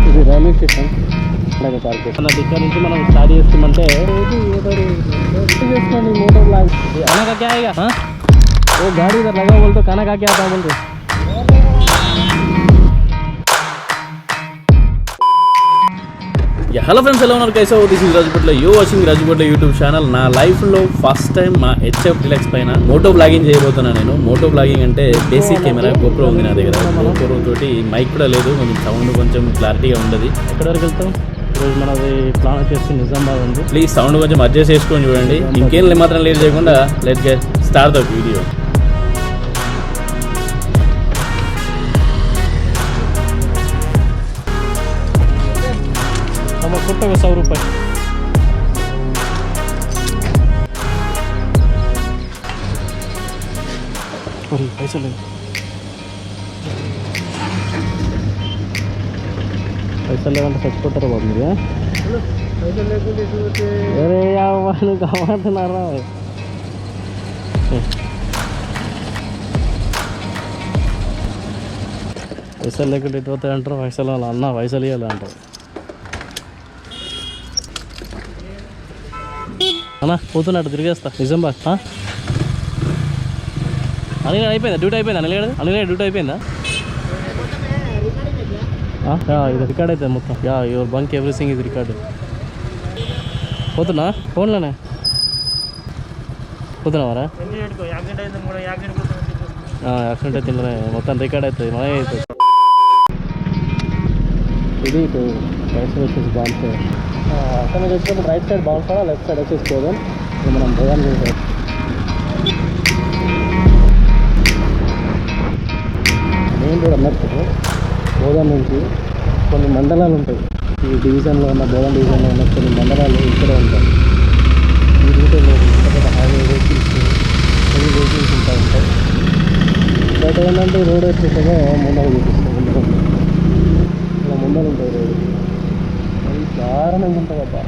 ఇది railway station park చేస్తున్నది. ఇక్కడ నుంచి మనం స్టార్ట్ చేస్తామంటే చేసుకోండి మోటో బ్లాగ్ అనగా క్యా ఆయేగా वो गाड़ी इधर लगा बोल तो खाना खा के आता बोल रहे. హలో ఫ్రెండ్స్, ఎలా ఉన్నారు? కైసా this is Rajupatla, you watching Rajupatla YouTube channel. నా లైఫ్లో ఫస్ట్ టైం మా హెచ్ఎఫ్ డిలక్స్ పైన మోటో బ్లాగింగ్ చేయబోతున్నా నేను. మోటో బ్లాగింగ్ అంటే బేసిక్ కెమెరా గోప్రో ఉంది నా దగ్గర. గోప్రో తోటి మైక్ కూడా లేదు, కొంచెం సౌండ్ కొంచెం క్లారిటీగా ఉండదు. ఎక్కడి వరకు వెళ్తాం? ఈరోజు మనది ప్లాన్ వచ్చేసి నిజామాబాద్ ఉంది. ప్లీజ్ సౌండ్ కొంచెం అడ్జస్ట్ చేసుకొని చూడండి. ఇంకేం మాత్రం లేట్ చేయకుండా let's get start the video. कुत्ते को 100 रुपये. पैसा ले पैसा लेकर చచ్చిపోతారు బాబు మీరు. అరే వాళ్ళు కావాలంటున్నారా? పైసలు లేకుండా ఎటు పోతాయి అంటారు. పైసలు వాళ్ళ అన్న పైసలు ఇవ్వాలి అంటారు. అన్నా పోతున్నట్టు తిరిగేస్తా నిజామాబాద్. అనిల్ అయిపోయిందా డ్యూటీ? అయిపోయిందా అనిల్ డ్యూటీ అయిపోయిందా? ఇది రికార్డ్ అవుతుంది మొత్తం. యువర్ బంక్ ఎవ్రీథింగ్ ఇది రికార్డు. పోతున్నా ఫోన్లోనే పోతున్నావారా? యాక్సిడెంట్ అయితే ఇందులో మొత్తం రికార్డ్ అవుతుంది. మనమే అవుతుంది. ఇది ఇటు రైట్ సైడ్ వచ్చేసి బాగుంటుంది. అక్కడ నుంచి వచ్చినప్పుడు రైట్ సైడ్ బాగుంటుందా, లెఫ్ట్ సైడ్ వచ్చేసి పోదాం. మనం భోజనం చేసాం. మెయిన్ రోడ్ అన్నట్టు బోధన్ నుంచి కొన్ని మండలాలు ఉంటాయి. ఈ డివిజన్లో ఉన్న బోధన్ డివిజన్లో ఉన్న కొన్ని మండలాలు ఇక్కడే ఉంటాయి. ఈ రూట్లో హైవే వెహికల్స్ హెవీ వెహికల్స్ ఉంటాయి. బట్ ఏంటంటే రోడ్ వచ్చేసేమో ముందర చూపిస్తాం. ఇలా ముందర ఉంటాయి రోడ్డు. అది దారుణంగా ఉంటుంది అబ్బా.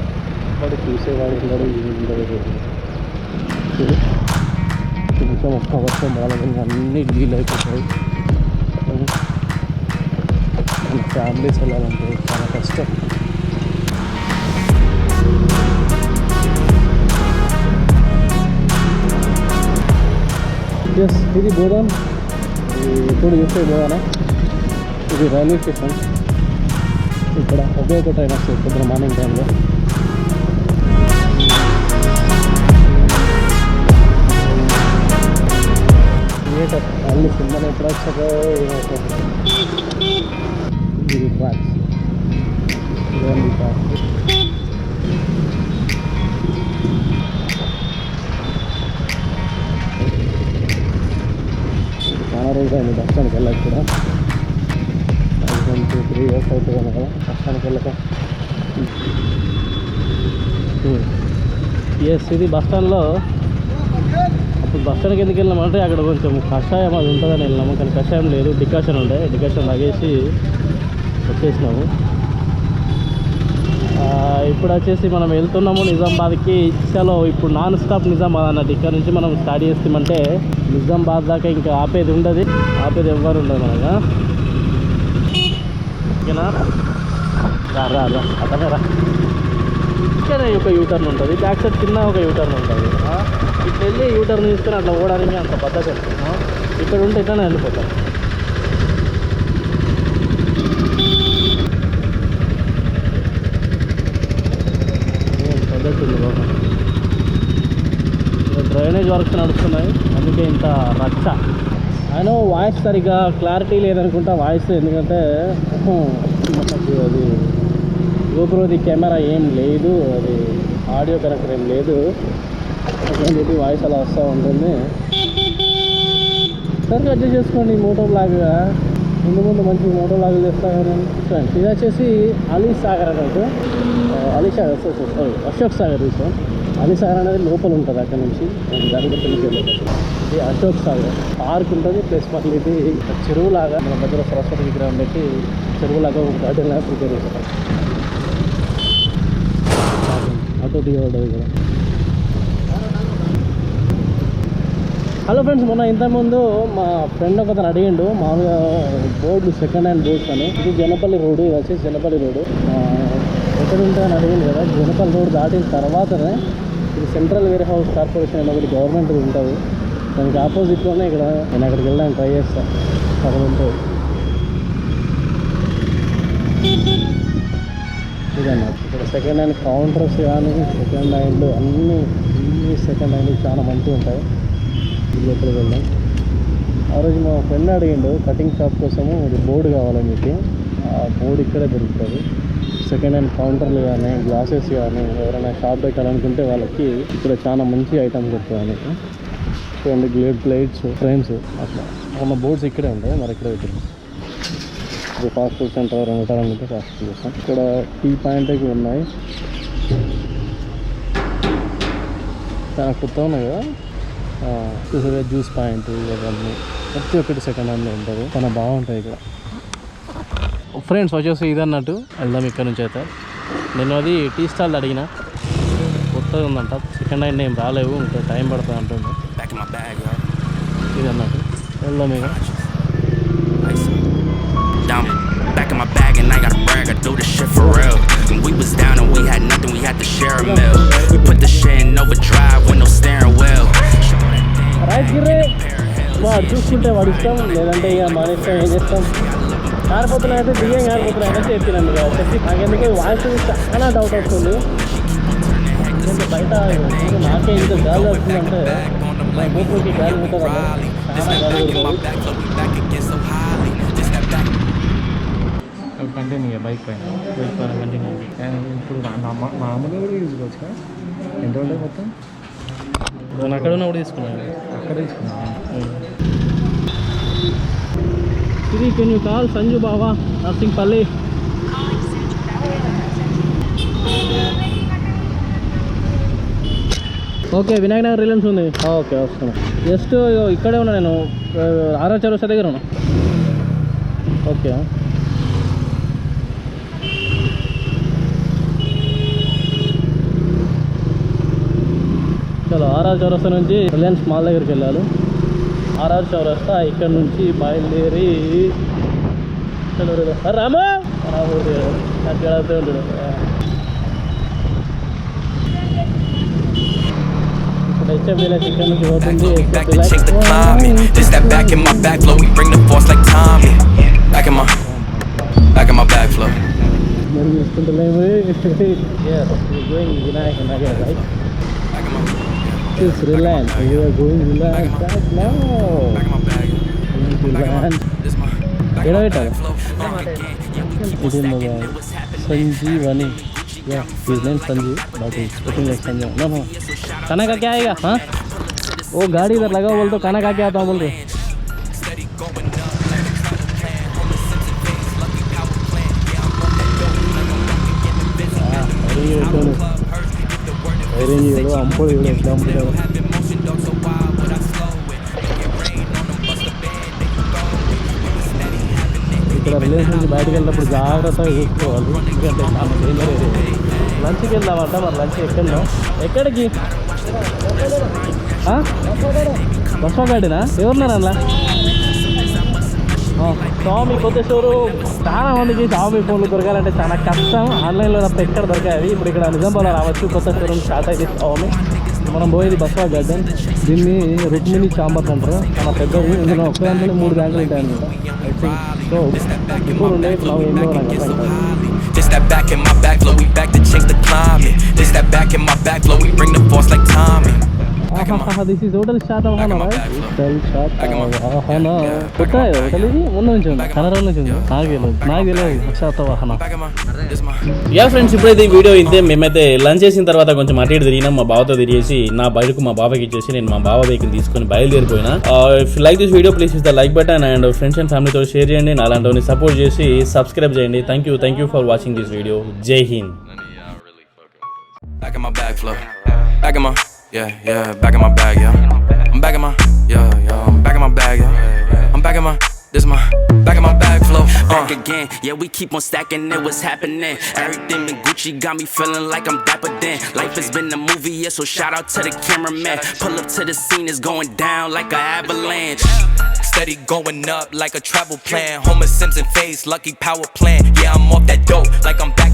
వాడు చూసేవాడు ఉన్నాడు, ఇది ఉండదు. కొంచెం ఒక్క వర్షం బాగా అన్నీ డీల్ అయిపోతాయి. ఫ్యామిలీస్ వెళ్ళాలంటే చాలా కష్టం. ఎస్, ఇది బోధన్. ఎప్పుడు చూస్తే బోధనా. ఇది రైల్వే స్టేషన్. ఇక్కడ ఒకే ఒక ట్రైన్ వస్తుంది పొద్దున మార్నింగ్ టైంలో. థియేటర్ అన్ని సినిమాలు ఎప్పుడు వచ్చాకో ఇది ట్రాక్స్. ఇవన్నీ ట్రాక్స్. చాలా రోజులు అయింది బస్ స్టాండ్కి వెళ్ళాలి కూడా. 1, 2, 3 years అవుతుంది కదా బస్ స్టాండ్కి వెళ్ళక. ఎస్, ఇది బస్ స్టాండ్లో. అప్పుడు బస్ స్టాండ్కి ఎందుకు వెళ్ళామంటే అక్కడ కొంచెం కషాయం అది ఉంటుందని వెళ్ళినాము. కానీ కషాయం లేదు, డికాషన్ ఉండే. డికాషన్ తాగేసి వచ్చేసినాము. ఇప్పుడు వచ్చేసి మనం వెళ్తున్నాము నిజామాబాద్కి. చలో ఇప్పుడు నాన్ స్టాప్ నిజామాబాద్ అన్నట్టు. ఇక్కడ నుంచి మనం స్టార్ట్ చేస్తామంటే నిజామాబాద్ దాకా ఇంకా ఆపేది ఉండదు, ఆపేది ఎవ్వరు ఉండదు మనగా. ఓకేనా? రా అతనే రా. ఇక్కడ ఒక యూటర్న్ ఉంటుంది, బ్యాక్ సైడ్ చిన్న ఒక యూటర్న్ ఉంటుంది. ఇట్లా వెళ్ళి యూటర్న్ తీసుకొని అట్లా పోవడానికి అంత బద్దకం. ఇక్కడ ఉంటే ఇట్లానే వెళ్ళిపోతాం. పద్ధతి బాబా. డ్రైనేజ్ వర్క్స్ నడుస్తున్నాయి, అందుకే ఇంత రచ్చ. ఆయన వాయిస్ సరిగ్గా క్లారిటీ లేదనుకుంటా వాయిస్. ఎందుకంటే మనకు అది గోప్రోది కెమెరా ఏం లేదు, అది ఆడియో కనెక్టర్ ఏం లేదు అని చెప్పి వాయిస్ అలా వస్తూ ఉంటుంది. సరిగ్గా అడ్జస్ట్ చేసుకోండి. మోటో బ్లాగ్గా ముందు మంచి మోటో బ్లాగులు చేస్తాను ఫ్రెండ్స్. ఇది వచ్చేసి అలీ సాగర్ అన్నట్టు. అలీ సాగర్ సారీ అశోక్ సాగర్. అలీ సాగర్ అనేది లోపల ఉంటుంది. అక్కడ నుంచి దానికి తెలియదు. ఇది అశోక్ సాగర్ పార్క్ ఉంటుంది. ప్లస్ మళ్ళీ ఇది చెరువులాగా మన దగ్గర సరస్వతి విగ్రహం పెట్టి చెరువులాగా ఒక గార్డెన్ లాగా ప్రిపేర్ చేస్తారు. ఆటో దిగబడ్డది కదా. హలో ఫ్రెండ్స్, మొన్న ఇంతకుముందు మా ఫ్రెండ్ ఒకతను అడిగిండు మామూలుగా బోర్డు సెకండ్ హ్యాండ్ బోర్డ్స్ అని. ఇది జనపల్లి రోడ్డు, ఇది వచ్చేసి జనపల్లి రోడ్డు. ఎక్కడ ఉంటాయని అడిగింది కదా, జనపల్లి రోడ్ దాటిన తర్వాతనే ఇది సెంట్రల్ వేర్ హౌస్ కార్పొరేషన్ అని ఒకటి గవర్నమెంట్ ఉంటుంది. దానికి ఆపోజిట్లోనే ఇక్కడ నేను అక్కడికి వెళ్ళడానికి ట్రై చేస్తాను. అక్కడ ఉంటుంది ఇదన్నమాట. ఇక్కడ సెకండ్ హ్యాండ్ కౌంటర్స్ కానీ సెకండ్ హ్యాండ్ అన్నీ సెకండ్ హ్యాండ్ చాలా మంచిగా ఉంటాయి. ఇది ఎక్కడికి వెళ్దాం. ఆ రోజు మా ఫ్రెండ్ అడిగిండు కటింగ్ షాప్ కోసము ఇది బోర్డు కావాలని చెప్పి. ఆ బోర్డు ఇక్కడే దొరుకుతుంది. సెకండ్ హ్యాండ్ కౌంటర్లు కానీ గ్లాసెస్ కానీ ఎవరైనా షాప్ పెట్టాలనుకుంటే వాళ్ళకి ఇక్కడ చాలా మంచి ఐటమ్స్ దొరుకుతాయి అన్నట్టు. చూడండి, ప్లేట్స్ ఫ్రేమ్స్ అట్లా ఉన్న బోర్డ్స్ ఇక్కడే ఉంటాయి. మరి ఇక్కడ పెట్టారు. ఇది ఫాస్ట్ ఫుడ్ సెంటర్ ఎవరైనా పెట్టాలనుకుంటే ఫాస్ట్ ఫుడ్ చేస్తాం. ఇక్కడ టీ పాయింట్కి ఉన్నాయి, చాలా కొత్తగా ఉన్నాయి కదా. చూసారా, జ్యూస్ పాయింట్ ఇవన్నీ ప్రతి ఒక్కటి సెకండ్ హ్యాండ్లో ఉంటుంది. చాలా బాగుంటాయి ఇక్కడ. ఫ్రెండ్స్ వచ్చేసి ఇది అన్నట్టు వెళ్దాం ఇక్కడ నుంచి. అయితే నేను అది టీ స్టాల్ అడిగిన, కొత్తగా ఉందంట, సెకండ్ హ్యాండ్ ఏం రాలేవు, ఇంకా టైం పడుతుంది అంటుండే. ఇది అన్నట్టు వెళ్దాం ఇక. Back in my bag and I gotta brag, I do this shit for real. When we was down and we had nothing, we had to share a meal. We put the shit in overdrive with no steering wheel. వాడు చూసుకుంటే వాడు ఇష్టం, లేదంటే ఇక మన ఇష్టం, ఏం చేస్తాం. కారిపోతున్నాయి అయితే బియ్యం కారిపోతున్నాయి అయితే చెప్పినాను కదా. చెప్పి నాకెందుకు వాయిస్ చాలా డౌట్ వస్తుంది. ఎందుకంటే బయట నాకే ఇంత గాలి వస్తుందంటే మా గోపుకి గాలి ఉంటుంది కదా, చాలా గాలి ఉంటుంది. కంటిన్యూ బైక్ పైన కంటిన్యూ. ఇప్పుడు మామూలుగా కూడా తీసుకోవచ్చు కదా. ఎంత ఉండే మొత్తం నేను అక్కడ ఉన్నప్పుడు తీసుకున్నాను. అక్కడ తీసుకున్నాను. ఇది కెన్ యూ కాల్ సంజు బావా, నర్సింగ్పల్లి. ఓకే, వినాయక నగర్ రిలయన్స్ ఉంది. ఓకే, వస్తున్నా. జస్ట్ ఇక్కడే ఉన్నా నేను, ఆర్ఆర్ చౌరస్తా దగ్గర ఉన్నా. ఓకే, చలో ఆర్ఆర్ చౌరస్తా నుంచి రిలయన్స్ మాల్ దగ్గరికి వెళ్ళాలి. ఆర్ఆర్ చౌరస్తా ఇక్కడ నుంచి బయలుదేరి రామా అక్కడ ఉంటాడు. ఇప్పుడు హెచ్ఎఫ్డిఎల్ఎక్స్ ఇక్కడ నుంచి పోతుంది. మరి చూసుకుంటలేము. Vinayak Nagar right. This is Reliance. You are going Reliance right now. Reliance. Where are you? Sanjeevani. Yeah, his name Sanjeev, but he's speaking like Sanjay. No. खाना का क्या आएगा? हाँ? वो गाड़ी इधर लगा बोल तो खाना का क्या आता बोल रहे. ఐరేంజ్ అంపోడు ఎట్లా అమ్ముతాడు. ఇక్కడ రిలేషన్ నుంచి బయటకు వెళ్ళినప్పుడు జాగ్రత్తగా చూసుకోవాలి, ఎందుకంటే చాలా డేంజర్ ఏరియా. లంచ్కి వెళ్దామంట. మరి లంచ్ ఎక్కడో, ఎక్కడికి బస్వా గాడినా ఎవరున్నారు అలా. షామీ కొత్త షోరూమ్. చాలా మందికి షామీ ఫోన్లు దొరకాలంటే చాలా కష్టం. ఆన్లైన్లో తప్ప ఎక్కడ దొరకాయి. ఇప్పుడు ఇక్కడ నిజామాబాద్లో రావచ్చు, కొత్త షోరూమ్ స్టార్ట్ అయింది షామీ. మనం పోయేది బస్వా గార్డెన్. దీన్ని రుక్మిణి చాంబర్స్ అంటారు. చాలా పెద్దది. ఇందులో ఒక్క దాంట్లో 3 బ్యాంకులు ఉంటాయి అనమాట. I think so. ఇప్పుడు ఉండే ఇప్పుడు ఏందో నాకు అర్థం. This that back in my back flow, we back to change the climate. This that back in my back flow, we bring the force like Tommy. This is hotel Shatavahana, right? Hotel Shatavahana. కొత్త hotel ఇది ముందు నుంచి ఉంది, కనరా నుంచి ఉంది. నాకు తెలియదు Shatavahana. Yeah friends, ఇప్పుడైతే ఈ వీడియో ఇంతే. మేమైతే లంచ్ చేసిన తర్వాత కొంచెం అటు ఇటు తిరిగినాం. మా బావతో తిరిగేసి నా బైక్ మా బాబాకి ఇచ్చేసి నేను మా బాబా బైక్ని తీసుకొని బయలుదేరిపోయినా. If like this video please is the like button and friends and ఫ్యామిలీతో షేర్ చేయండి. అలాంటివన్నీ సపోర్ట్ చేసి సబ్స్క్రైబ్ చేయండి. Thank you for watching this video. జై హింద్. Back in my bag flow. Back in my back in my bag, yeah. I'm back in my I'm back in my bag, yeah. I'm back in my This my back in my bag flow. Back again, yeah, we keep on stacking it. What's happening? Everything in Gucci got me feeling like I'm dapper then. Life has been a movie, yeah, so shout out to the cameraman. Pull up to the scene, it's going down like an avalanche. Steady going up like a travel plan. Homer Simpson face, lucky power plant. Yeah, I'm off that dope like I'm back again.